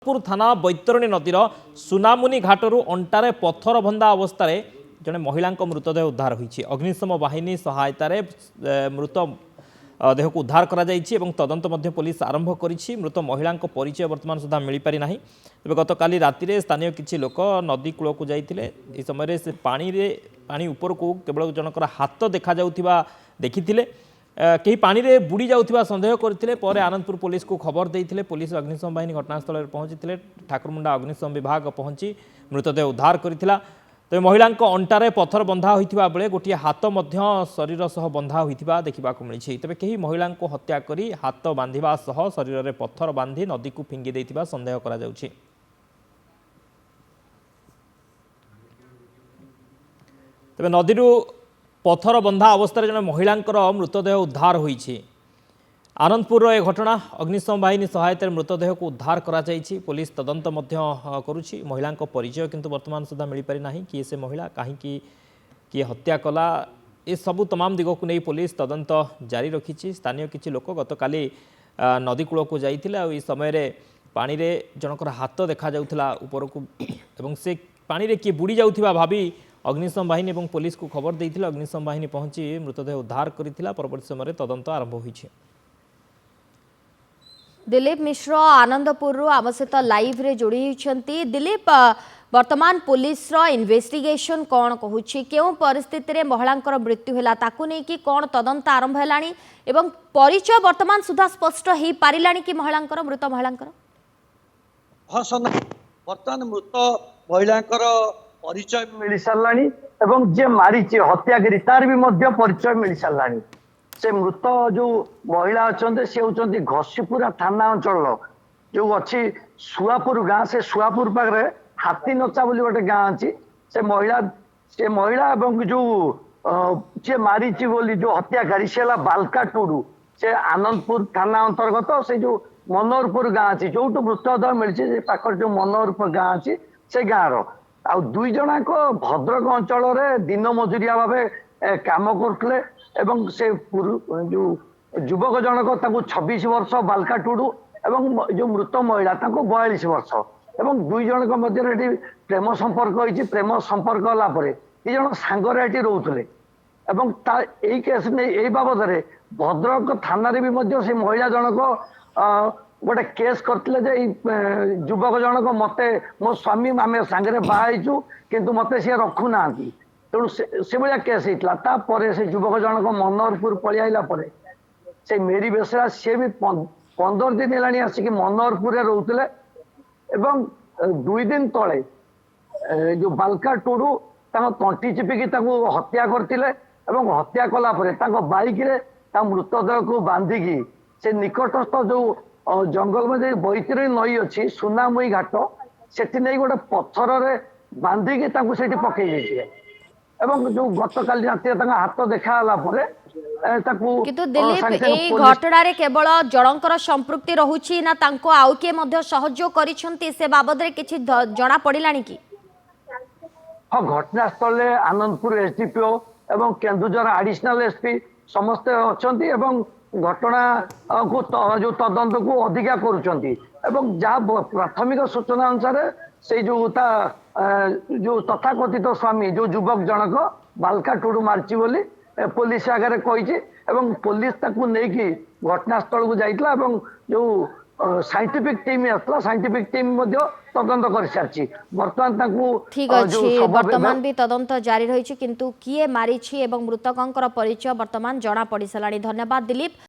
पुर थाना बैतरणी नदीर सुनामुनी घाटरू अंटारे पत्थर बंधा अवस्था जड़े महिला मृतदेह उद्धार होती। अग्निशम बाहिनी सहायतार मृत देह को उद्धार करा जायछि एवं तदंत मध्य पुलिस आरंभ करिछि। मृत महिला परिचय वर्तमान सुधा मिल पारि नाही। तेज गतकाली राति स्थानीय किछि लोक नदी कूल को जाइथिले। ए समय से पानी ऊपर को केवल जनकर हाथ देखा जाउथिबा देखिथिले। कहीं पानी रे बुड़ी जाउथिबा संदेह करथिले। पर आनंदपुर पुलिस को खबर देइथिले। पुलिस अग्निशम बाहिनी घटनास्थल में पहुंचीथिले। ठाकुरमुंडा अग्निशम विभाग पहुंची मृतदेह उद्धार करथिला। तो महिला अंटारे पत्थर बंधा होइथिबा बेले गोटे हाथ मध्य शरीर सह बंधा होइथिबा देखिबाकू मिलिछि। तेबे कहीं महिला को हत्या करी हाथ बांधिबा सह शरीर में पत्थर बांधी नदी को फिंगी देइथिबा संदेह करा जाउछि। तेबे नदीरू पत्थर बंधा अवस्था जन महिला मृतदेह उद्धार होइछि। आनंदपुर ए घटना अग्निशम बाहिनी सहायतार मृतदेह को उद्धार करा जायछि। पुलिस तदंत मध्य करुछि। महिला परिचय किंतु वर्तमान सुधा मिल पारि नाही। किए से महिला कहीं किए हत्या कला ए सबू तमाम दिग को नहीं पुलिस तदंत जारी रखिछि। स्थानीय किछि लोक गतकाली नदी कूल को जाइथिले। आ समय रे पानी रे जनकर हाथ देखा जाउथला ऊपर को एवं से पानी रे किए बुड़ी जाउथिबा भाबी अग्निशम बाहिनी एवं पुलिस को खबर देइथिले। अग्निशम बाहिनी पहुंची मृतदेह उद्धार करिथिला। परवर्ती समय तदंत आरंभ होइछि। दिलीप मिश्र आनंदपुर आम सहित लाइव रे जोड़ी होती। दिलीप वर्तमान पुलिस रो इन्वेस्टिगेशन कौन कहूँ क्यों परिस्थिति रे महिला मृत्यु है ताकू नहीं कि कौन तदंत आरंभ है एवं परिचय वर्तमान सुधा स्पष्ट हो पारा कि महिला मृत महिला हाँ सर बर्तमान मृत महिला परिचय मिल सारा एवं जे मारी हत्यागिरी तार भी परिचय मिल सारा। से मृत जो महिला अच्छा सी हूँ घसीपुरा थाना अंचल जो अच्छी सुआपुर गाँ से सुआपुर पाखे हाथी नचा बोली गोटे गाँ अच्छी से महिला एवं जो सी मारी बोली जो हत्याकारी से बालका टुडू से आनंदपुर थाना अंतर्गत से जो मनोहरपुर गाँ अच्छी जो मृतदेह मिली पाखर जो मनोहरपुर गाँ अच्छी से गाँव आ दुई जनाक भद्रक अंचल दिन मजुरिया भाव काम करते एवं से जो युवक जनक 26 वर्ष बालका टुडू एवं जो मृत महिला 42 वर्ष एवं दुई जनक मध्य प्रेम संपर्क होती। प्रेम संपर्क होगापर दी जन सांगरे रोते एवं केस नहीं बाबद भद्रक थाना भी से महिला जनक गोटे केस करते युवक जनक मत मो स्वामी आम सांगे बाहु किंतु मत सी रखुना तेणु से भाया केस होता से युवक जनक मनोहरपुर पलि आइला से मेरी बेसरा सी भी 15 दिन है आसिक मनोहरपुर रोते एवं 2 दिन तले जो बालका टुडू तंटी चिपिकी हत्या करते हत्या कलापर बाइक मृतदेह को बांधिकी से निकटस्थ जो जंगल में बैतरणी नई अच्छी सुनामुई घाट से नहीं गोटे पत्थर बांधिकी पकई एवं जो गतकाली रात हाथ देखा किंतु दिलीप ए घटना रे केवल जनकर संपृक्ति रहुछि ना तांको आउ के मध्य सहयोग करिसंती से बाबद रे किछि जणा पड़िलानी कि हाँ घटनास्थल आनंदपुर एसडीपीओ एवं केन्दुझर एडिशनल एसपी समस्ते अछंती एवं घटना को जो तदंत को अधिका करुचंती एवं जहाँ प्राथमिक सूचना अनुसार से जो तथाकथित स्वामी जो युवक जनक बालका टुडू मार्ची बोली पुलिस आगे कही एवं पुलिस ताकू नहीं घटनास्थल को जाइतला एवं जो साइंटिफिक टीम आसला साइंटिफिक टीम तदंत कर सारी बर्तमान ठीक अच्छे वर्तमान भी तदंत जारी रही किंतु किए मारी एवं मृतकों परिचय वर्तमान जना पड़ सारा। धन्यवाद दिलीप।